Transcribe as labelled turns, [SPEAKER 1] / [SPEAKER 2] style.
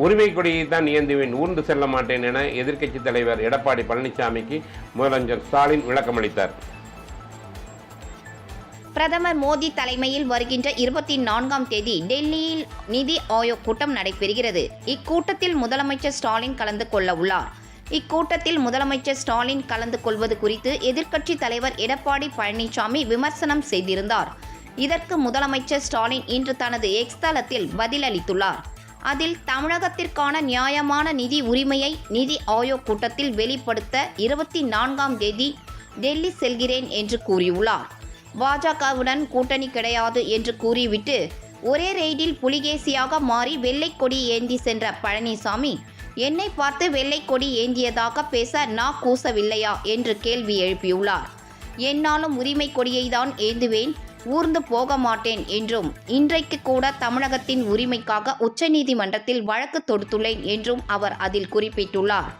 [SPEAKER 1] உரிமை கொடியை தான் ஏந்துவேன், ஊர்ந்து செல்ல மாட்டேன் என எதிர்க்கட்சித் தலைவர் எடப்பாடி பழனிசாமிக்கு முதலமைச்சர் ஸ்டாலின் விளக்கமளித்தார்.
[SPEAKER 2] பிரதமர் மோடி தலைமையில் வருகின்ற 24ஆம் தேதி டெல்லியில் நிதி ஆயோக் கூட்டம் நடைபெறுகிறது. இக்கூட்டத்தில் முதலமைச்சர் ஸ்டாலின் கலந்து கொள்ள உள்ளார். இக்கூட்டத்தில் முதலமைச்சர் ஸ்டாலின் கலந்து கொள்வது குறித்து எதிர்க்கட்சித் தலைவர் எடப்பாடி பழனிசாமி விமர்சனம் செய்திருந்தார். இதற்கு முதலமைச்சர் ஸ்டாலின் இன்று தனது எக்ஸ் தளத்தில் பதிலளித்துள்ளார். அதில் தமிழகத்திற்கான நியாயமான நிதி உரிமையை நிதி ஆயோக் கூட்டத்தில் வெளிப்படுத்த 24ஆம் தேதி டெல்லி செல்கிறேன் என்று கூறியுள்ளார். பாஜகவுடன் கூட்டணி கிடையாது என்று கூறிவிட்டு ஒரே ரெய்டில் புலிகேசியாக மாறி வெள்ளை கொடி ஏந்தி சென்ற பழனிசாமி என்னை பார்த்து வெள்ளை கொடி ஏந்தியதாக பேச நான் கூசவில்லையா என்று கேள்வி எழுப்பியுள்ளார். என்னாலும் உரிமை கொடியை தான் ஏந்துவேன், ஊர்ந்து போக மாட்டேன் என்றும் இன்றைக்கு கூட தமிழகத்தின் உரிமைக்காக உச்சநீதிமன்றத்தில் வழக்கு தொடுத்துள்ளேன் என்றும் அவர் அதில் குறிப்பிட்டுள்ளார்.